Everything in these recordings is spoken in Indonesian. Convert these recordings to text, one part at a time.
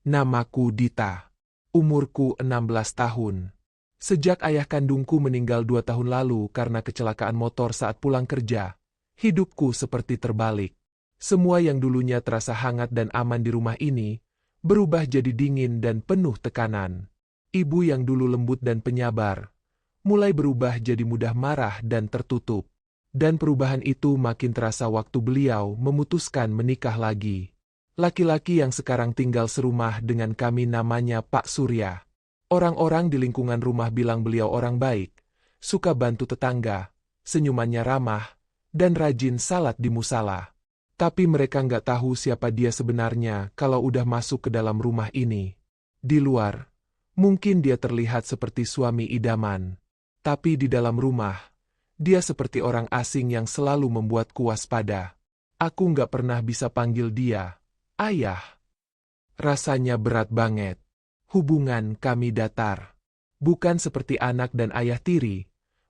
Namaku Dita. Umurku 16 tahun. Sejak ayah kandungku meninggal 2 tahun lalu karena kecelakaan motor saat pulang kerja, hidupku seperti terbalik. Semua yang dulunya terasa hangat dan aman di rumah ini, berubah jadi dingin dan penuh tekanan. Ibu yang dulu lembut dan penyabar, mulai berubah jadi mudah marah dan tertutup. Dan perubahan itu makin terasa waktu beliau memutuskan menikah lagi. Laki-laki yang sekarang tinggal serumah dengan kami namanya Pak Surya. Orang-orang di lingkungan rumah bilang beliau orang baik, suka bantu tetangga, senyumannya ramah, dan rajin salat di musala. Tapi mereka nggak tahu siapa dia sebenarnya kalau udah masuk ke dalam rumah ini. Di luar, mungkin dia terlihat seperti suami idaman. Tapi di dalam rumah, dia seperti orang asing yang selalu membuatku waspada. Aku nggak pernah bisa panggil dia ayah. Rasanya berat banget. Hubungan kami datar. Bukan seperti anak dan ayah tiri,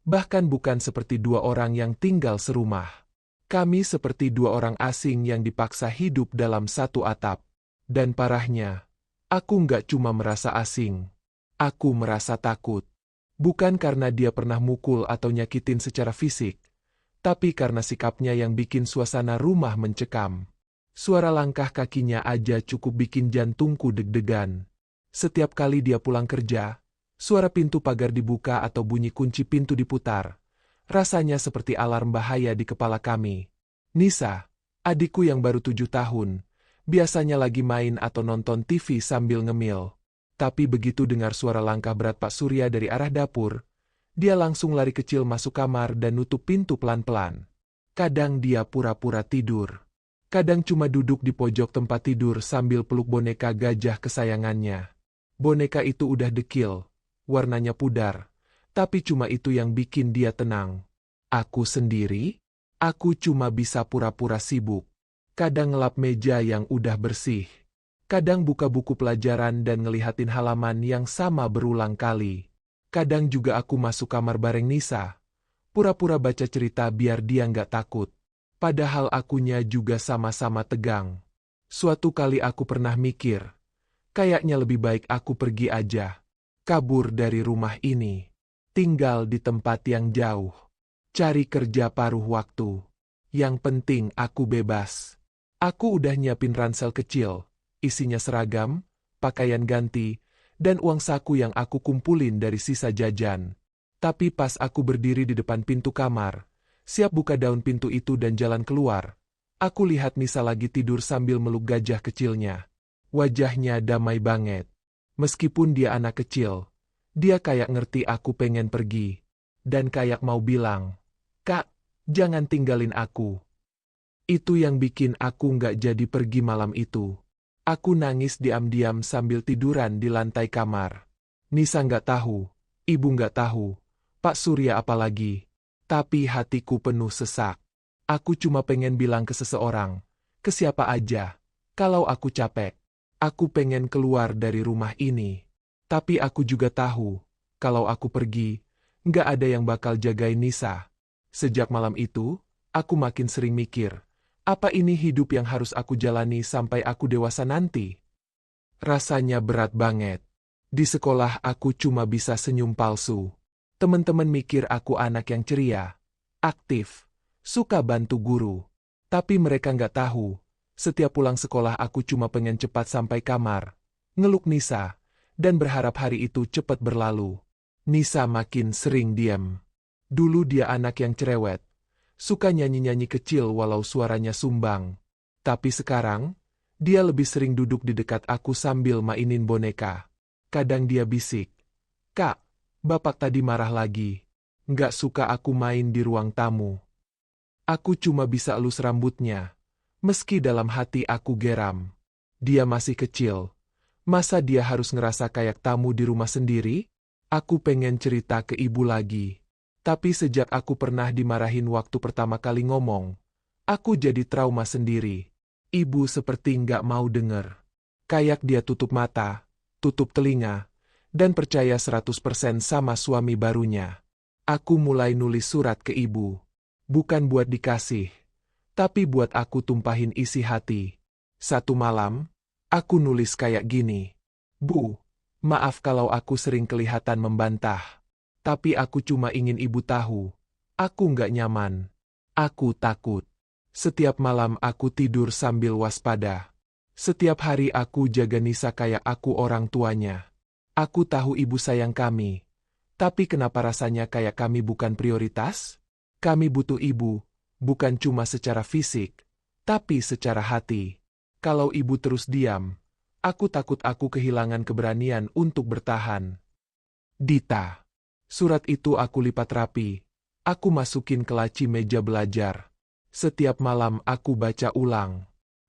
bahkan bukan seperti dua orang yang tinggal serumah. Kami seperti dua orang asing yang dipaksa hidup dalam satu atap. Dan parahnya, aku nggak cuma merasa asing. Aku merasa takut. Bukan karena dia pernah mukul atau nyakitin secara fisik, tapi karena sikapnya yang bikin suasana rumah mencekam. Suara langkah kakinya aja cukup bikin jantungku deg-degan. Setiap kali dia pulang kerja, suara pintu pagar dibuka atau bunyi kunci pintu diputar. Rasanya seperti alarm bahaya di kepala kami. Nisa, adikku yang baru 7 tahun, biasanya lagi main atau nonton TV sambil ngemil. Tapi begitu dengar suara langkah berat Pak Surya dari arah dapur, dia langsung lari kecil masuk kamar dan nutup pintu pelan-pelan. Kadang dia pura-pura tidur. Kadang cuma duduk di pojok tempat tidur sambil peluk boneka gajah kesayangannya. Boneka itu udah dekil, warnanya pudar, tapi cuma itu yang bikin dia tenang. Aku sendiri? Aku cuma bisa pura-pura sibuk. Kadang ngelap meja yang udah bersih. Kadang buka buku pelajaran dan ngelihatin halaman yang sama berulang kali. Kadang juga aku masuk kamar bareng Nisa, pura-pura baca cerita biar dia nggak takut. Padahal akunya juga sama-sama tegang. Suatu kali aku pernah mikir, kayaknya lebih baik aku pergi aja. Kabur dari rumah ini. Tinggal di tempat yang jauh. Cari kerja paruh waktu. Yang penting aku bebas. Aku udah nyiapin ransel kecil. Isinya seragam, pakaian ganti, dan uang saku yang aku kumpulin dari sisa jajan. Tapi pas aku berdiri di depan pintu kamar, siap buka daun pintu itu dan jalan keluar, aku lihat Nisa lagi tidur sambil meluk gajah kecilnya. Wajahnya damai banget. Meskipun dia anak kecil, dia kayak ngerti aku pengen pergi. Dan kayak mau bilang, "Kak, jangan tinggalin aku." Itu yang bikin aku nggak jadi pergi malam itu. Aku nangis diam-diam sambil tiduran di lantai kamar. Nisa nggak tahu, ibu nggak tahu, Pak Surya apalagi. Tapi hatiku penuh sesak. Aku cuma pengen bilang ke seseorang, ke siapa aja, kalau aku capek. Aku pengen keluar dari rumah ini. Tapi aku juga tahu, kalau aku pergi, nggak ada yang bakal jagain Nisa. Sejak malam itu, aku makin sering mikir, apa ini hidup yang harus aku jalani sampai aku dewasa nanti? Rasanya berat banget. Di sekolah aku cuma bisa senyum palsu. Teman-teman mikir aku anak yang ceria, aktif, suka bantu guru. Tapi mereka nggak tahu, setiap pulang sekolah aku cuma pengen cepat sampai kamar, ngeluk Nisa, dan berharap hari itu cepat berlalu. Nisa makin sering diam. Dulu dia anak yang cerewet. Suka nyanyi-nyanyi kecil walau suaranya sumbang. Tapi sekarang, dia lebih sering duduk di dekat aku sambil mainin boneka. Kadang dia bisik, "Kak, Bapak tadi marah lagi. Nggak suka aku main di ruang tamu." Aku cuma bisa elus rambutnya. Meski dalam hati aku geram. Dia masih kecil. Masa dia harus ngerasa kayak tamu di rumah sendiri? Aku pengen cerita ke ibu lagi. Tapi sejak aku pernah dimarahin waktu pertama kali ngomong, aku jadi trauma sendiri. Ibu seperti nggak mau denger. Kayak dia tutup mata, tutup telinga, dan percaya 100% sama suami barunya. Aku mulai nulis surat ke ibu. Bukan buat dikasih, tapi buat aku tumpahin isi hati. Satu malam, Aku nulis kayak gini. Bu, maaf kalau aku sering kelihatan membantah. Tapi aku cuma ingin ibu tahu. Aku nggak nyaman. Aku takut. Setiap malam aku tidur sambil waspada. Setiap hari aku jaga Nisa kayak aku orang tuanya. Aku tahu ibu sayang kami. Tapi kenapa rasanya kayak kami bukan prioritas? Kami butuh ibu, bukan cuma secara fisik, tapi secara hati. Kalau ibu terus diam, aku takut aku kehilangan keberanian untuk bertahan. Dita. Surat itu aku lipat rapi. Aku masukin ke laci meja belajar. Setiap malam aku baca ulang.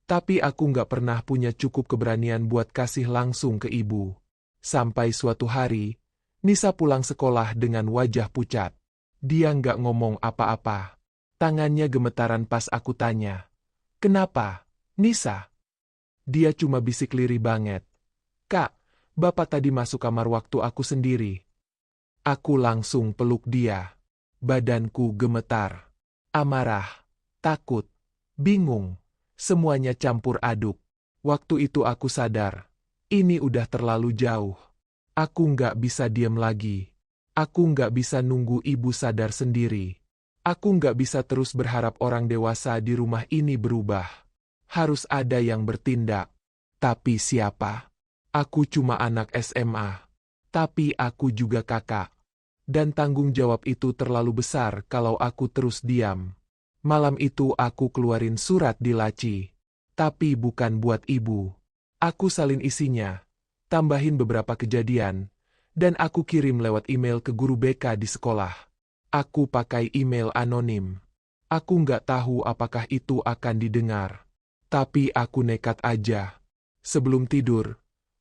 Tapi aku nggak pernah punya cukup keberanian buat kasih langsung ke ibu. Sampai suatu hari, Nisa pulang sekolah dengan wajah pucat. Dia nggak ngomong apa-apa. Tangannya gemetaran pas aku tanya. Kenapa, Nisa? Dia cuma bisik lirih banget. Kak, Bapak tadi masuk kamar waktu aku sendiri. Aku langsung peluk dia. Badanku gemetar. Amarah, takut, bingung. Semuanya campur aduk. Waktu itu aku sadar. Ini udah terlalu jauh. Aku nggak bisa diam lagi. Aku nggak bisa nunggu ibu sadar sendiri. Aku nggak bisa terus berharap orang dewasa di rumah ini berubah. Harus ada yang bertindak. Tapi siapa? Aku cuma anak SMA. Tapi aku juga kakak. Dan tanggung jawab itu terlalu besar kalau aku terus diam. Malam itu aku keluarin surat di laci. Tapi bukan buat ibu. Aku salin isinya. Tambahin beberapa kejadian. Dan aku kirim lewat email ke guru BK di sekolah. Aku pakai email anonim. Aku nggak tahu apakah itu akan didengar. Tapi aku nekat aja. Sebelum tidur,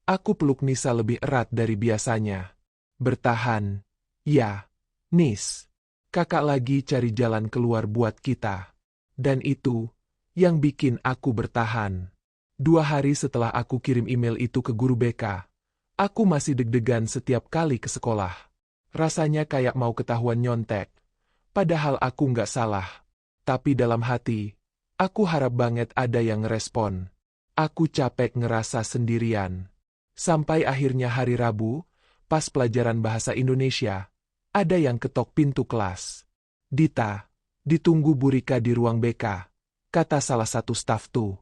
aku peluk Nisa lebih erat dari biasanya. Bertahan. Ya, Nis. Kakak lagi cari jalan keluar buat kita. Dan itu yang bikin aku bertahan. 2 hari setelah aku kirim email itu ke guru BK, aku masih deg-degan setiap kali ke sekolah. Rasanya kayak mau ketahuan nyontek. Padahal aku nggak salah. Tapi dalam hati, aku harap banget ada yang ngerespon. Aku capek ngerasa sendirian. Sampai akhirnya hari Rabu, pas pelajaran bahasa Indonesia, ada yang ketok pintu kelas. Dita, ditunggu Bu Rika di ruang BK, kata salah satu staf tuh.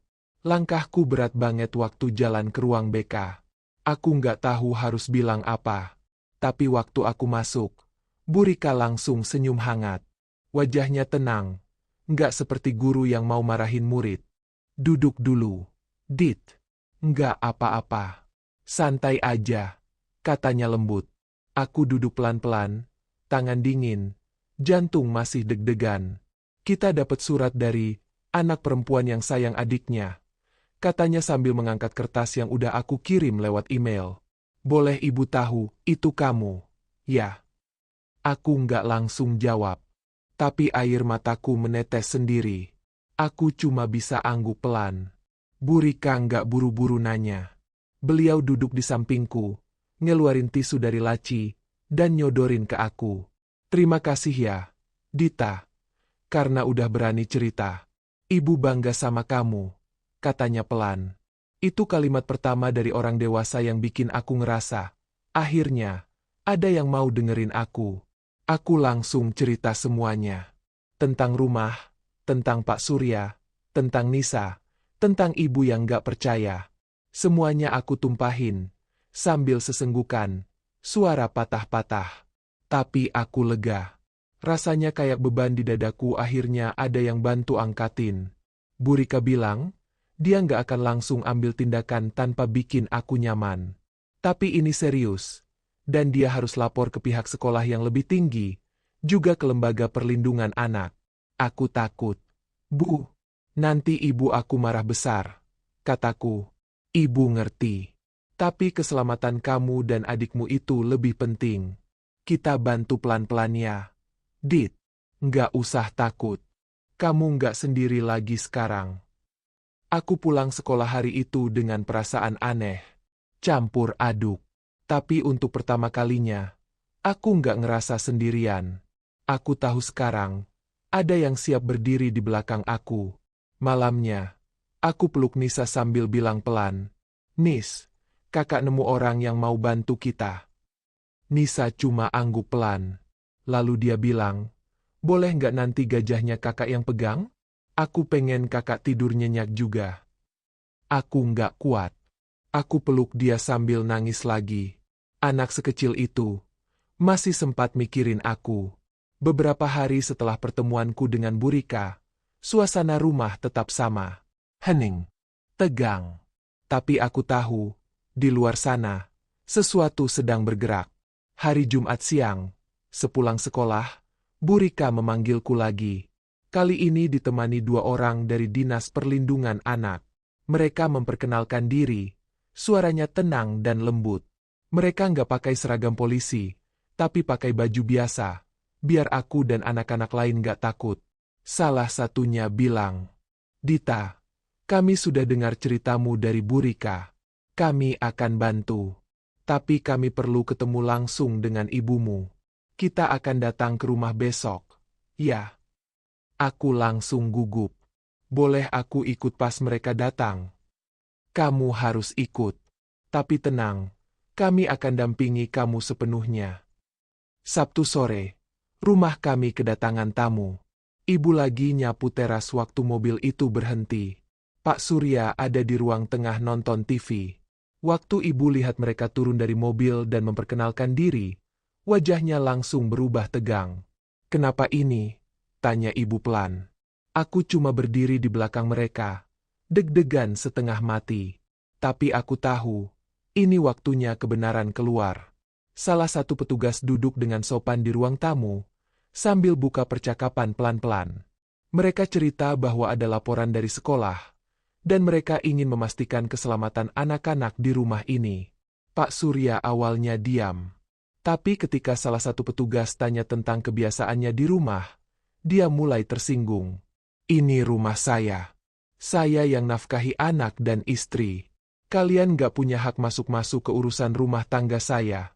Langkahku berat banget waktu jalan ke ruang BK. Aku nggak tahu harus bilang apa. Tapi waktu aku masuk, Bu Rika langsung senyum hangat. Wajahnya tenang. Nggak seperti guru yang mau marahin murid. Duduk dulu. Dit. Nggak apa-apa. Santai aja. Katanya lembut. Aku duduk pelan-pelan. Tangan dingin. Jantung masih deg-degan. Kita dapat surat dari anak perempuan yang sayang adiknya. Katanya sambil mengangkat kertas yang udah aku kirim lewat email. Boleh ibu tahu, itu kamu. Ya. Aku nggak langsung jawab. Tapi air mataku menetes sendiri. Aku cuma bisa angguk pelan. Bu Rika nggak buru-buru nanya. Beliau duduk di sampingku, ngeluarin tisu dari laci, dan nyodorin ke aku. Terima kasih ya, Dita. Karena udah berani cerita. Ibu bangga sama kamu, katanya pelan. Itu kalimat pertama dari orang dewasa yang bikin aku ngerasa. Akhirnya, ada yang mau dengerin aku. Aku langsung cerita semuanya. Tentang rumah, tentang Pak Surya, tentang Nisa, tentang ibu yang gak percaya. Semuanya aku tumpahin, sambil sesenggukan, suara patah-patah. Tapi aku lega. Rasanya kayak beban di dadaku akhirnya ada yang bantu angkatin. Bu Rika bilang, dia gak akan langsung ambil tindakan tanpa bikin aku nyaman. Tapi ini serius. Dan dia harus lapor ke pihak sekolah yang lebih tinggi, juga ke lembaga perlindungan anak. Aku takut. Bu, nanti ibu aku marah besar. Kataku, ibu ngerti. Tapi keselamatan kamu dan adikmu itu lebih penting. Kita bantu pelan-pelan ya. Dit, nggak usah takut. Kamu nggak sendiri lagi sekarang. Aku pulang sekolah hari itu dengan perasaan aneh. Campur aduk. Tapi untuk pertama kalinya, aku nggak ngerasa sendirian. Aku tahu sekarang, ada yang siap berdiri di belakang aku. Malamnya, aku peluk Nisa sambil bilang pelan, Nis, kakak nemu orang yang mau bantu kita. Nisa cuma angguk pelan. Lalu dia bilang, boleh nggak nanti gajahnya kakak yang pegang? Aku pengen kakak tidur nyenyak juga. Aku nggak kuat. Aku peluk dia sambil nangis lagi. Anak sekecil itu masih sempat mikirin aku. Beberapa hari setelah pertemuanku dengan Burika, suasana rumah tetap sama. Hening. Tegang. Tapi aku tahu, di luar sana, sesuatu sedang bergerak. Hari Jumat siang, sepulang sekolah, Burika memanggilku lagi. Kali ini ditemani 2 orang dari Dinas Perlindungan Anak. Mereka memperkenalkan diri, suaranya tenang dan lembut. Mereka nggak pakai seragam polisi, tapi pakai baju biasa, biar aku dan anak-anak lain nggak takut. Salah satunya bilang, Dita, kami sudah dengar ceritamu dari Burika. Kami akan bantu. Tapi kami perlu ketemu langsung dengan ibumu. Kita akan datang ke rumah besok. Ya. Aku langsung gugup. Boleh aku ikut pas mereka datang? Kamu harus ikut. Tapi tenang, kami akan dampingi kamu sepenuhnya. Sabtu sore, rumah kami kedatangan tamu. Ibu lagi nyapu teras waktu mobil itu berhenti. Pak Surya ada di ruang tengah nonton TV. Waktu ibu lihat mereka turun dari mobil dan memperkenalkan diri, wajahnya langsung berubah tegang. Kenapa ini? Tanya ibu pelan. Aku cuma berdiri di belakang mereka, deg-degan setengah mati. Tapi aku tahu, ini waktunya kebenaran keluar. Salah satu petugas duduk dengan sopan di ruang tamu, sambil buka percakapan pelan-pelan. Mereka cerita bahwa ada laporan dari sekolah, dan mereka ingin memastikan keselamatan anak-anak di rumah ini. Pak Surya awalnya diam. Tapi ketika salah satu petugas tanya tentang kebiasaannya di rumah, dia mulai tersinggung. Ini rumah saya. Saya yang nafkahi anak dan istri. Kalian gak punya hak masuk-masuk ke urusan rumah tangga saya.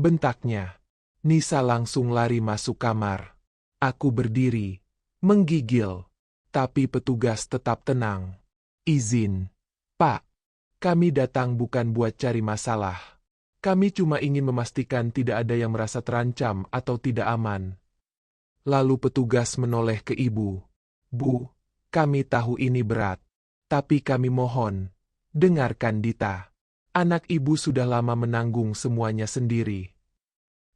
Bentaknya. Nisa langsung lari masuk kamar. Aku berdiri, menggigil. Tapi petugas tetap tenang. Izin. Pak, kami datang bukan buat cari masalah. Kami cuma ingin memastikan tidak ada yang merasa terancam atau tidak aman. Lalu petugas menoleh ke ibu. Bu, kami tahu ini berat. Tapi kami mohon, dengarkan Dita. Anak ibu sudah lama menanggung semuanya sendiri.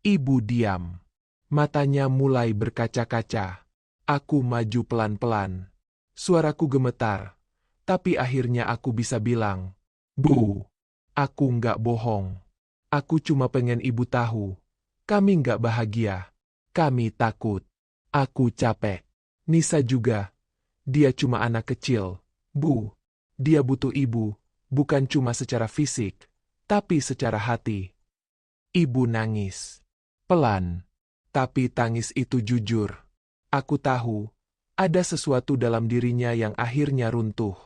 Ibu diam. Matanya mulai berkaca-kaca. Aku maju pelan-pelan. Suaraku gemetar. Tapi akhirnya aku bisa bilang, Bu, aku nggak bohong. Aku cuma pengen ibu tahu. Kami nggak bahagia. Kami takut. Aku capek. Nisa juga. Dia cuma anak kecil. Bu, dia butuh ibu, bukan cuma secara fisik, tapi secara hati. Ibu nangis. Pelan. Tapi tangis itu jujur. Aku tahu, ada sesuatu dalam dirinya yang akhirnya runtuh.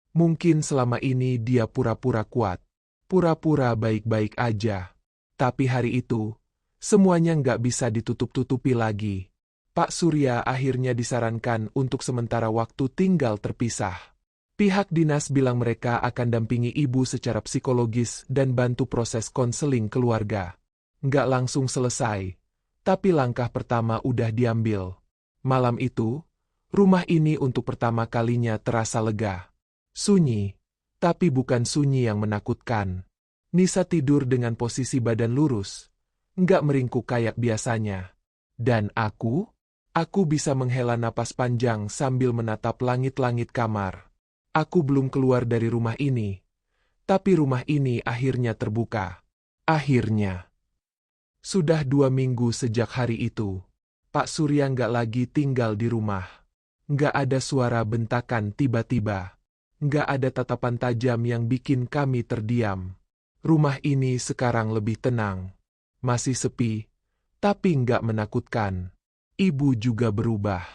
Mungkin selama ini dia pura-pura kuat, pura-pura baik-baik aja. Tapi hari itu, semuanya nggak bisa ditutup-tutupi lagi. Pak Surya akhirnya disarankan untuk sementara waktu tinggal terpisah. Pihak dinas bilang mereka akan dampingi ibu secara psikologis dan bantu proses konseling keluarga. Nggak langsung selesai, tapi langkah pertama udah diambil. Malam itu, rumah ini untuk pertama kalinya terasa lega. Sunyi, tapi bukan sunyi yang menakutkan. Nisa tidur dengan posisi badan lurus, nggak meringkuk kayak biasanya. Dan aku bisa menghela napas panjang sambil menatap langit-langit kamar. Aku belum keluar dari rumah ini, tapi rumah ini akhirnya terbuka. Akhirnya. Sudah 2 minggu sejak hari itu. Pak Surya nggak lagi tinggal di rumah. Nggak ada suara bentakan tiba-tiba. Nggak ada tatapan tajam yang bikin kami terdiam. Rumah ini sekarang lebih tenang. Masih sepi, tapi nggak menakutkan. Ibu juga berubah.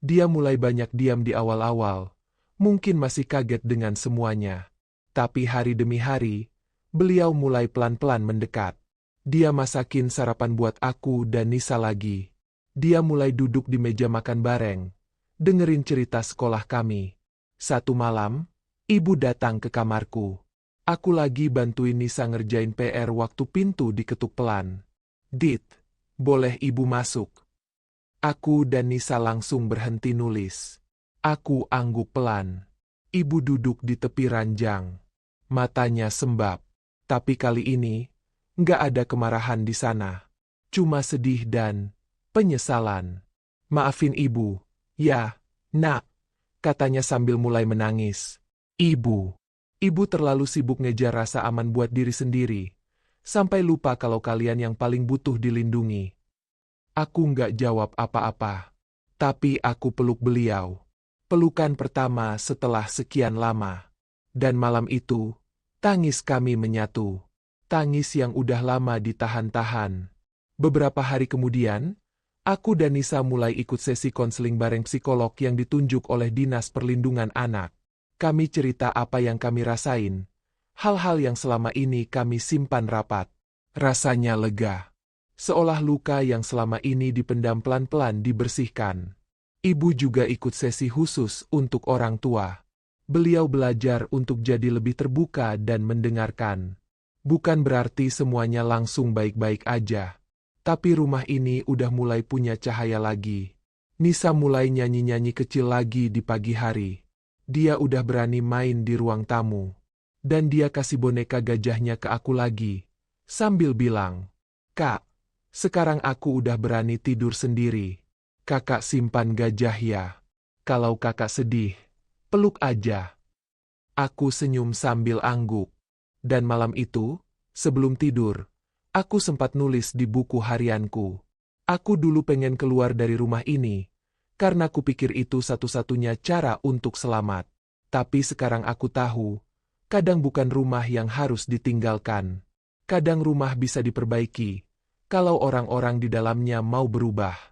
Dia mulai banyak diam di awal-awal. Mungkin masih kaget dengan semuanya. Tapi hari demi hari, beliau mulai pelan-pelan mendekat. Dia masakin sarapan buat aku dan Nisa lagi. Dia mulai duduk di meja makan bareng, dengerin cerita sekolah kami. Satu malam, ibu datang ke kamarku. Aku lagi bantuin Nisa ngerjain PR waktu pintu diketuk pelan. Dit, boleh ibu masuk? Aku dan Nisa langsung berhenti nulis. Aku angguk pelan. Ibu duduk di tepi ranjang. Matanya sembab. Tapi kali ini, nggak ada kemarahan di sana. Cuma sedih dan penyesalan. Maafin ibu, ya, nak, katanya sambil mulai menangis. Ibu terlalu sibuk ngejar rasa aman buat diri sendiri, sampai lupa kalau kalian yang paling butuh dilindungi. Aku nggak jawab apa-apa, tapi aku peluk beliau. Pelukan pertama setelah sekian lama. Dan malam itu, tangis kami menyatu. Tangis yang udah lama ditahan-tahan. Beberapa hari kemudian, aku dan Nisa mulai ikut sesi konseling bareng psikolog yang ditunjuk oleh Dinas Perlindungan Anak. Kami cerita apa yang kami rasain, hal-hal yang selama ini kami simpan rapat. Rasanya lega. Seolah luka yang selama ini dipendam pelan-pelan dibersihkan. Ibu juga ikut sesi khusus untuk orang tua. Beliau belajar untuk jadi lebih terbuka dan mendengarkan. Bukan berarti semuanya langsung baik-baik aja. Tapi rumah ini udah mulai punya cahaya lagi. Nisa mulai nyanyi-nyanyi kecil lagi di pagi hari. Dia udah berani main di ruang tamu. Dan dia kasih boneka gajahnya ke aku lagi. Sambil bilang, "Kak, sekarang aku udah berani tidur sendiri. Kakak simpan gajah ya. Kalau kakak sedih, peluk aja." Aku senyum sambil angguk. Dan malam itu, sebelum tidur, aku sempat nulis di buku harianku. Aku dulu pengen keluar dari rumah ini, karena kupikir itu satu-satunya cara untuk selamat. Tapi sekarang aku tahu, kadang bukan rumah yang harus ditinggalkan. Kadang rumah bisa diperbaiki, kalau orang-orang di dalamnya mau berubah.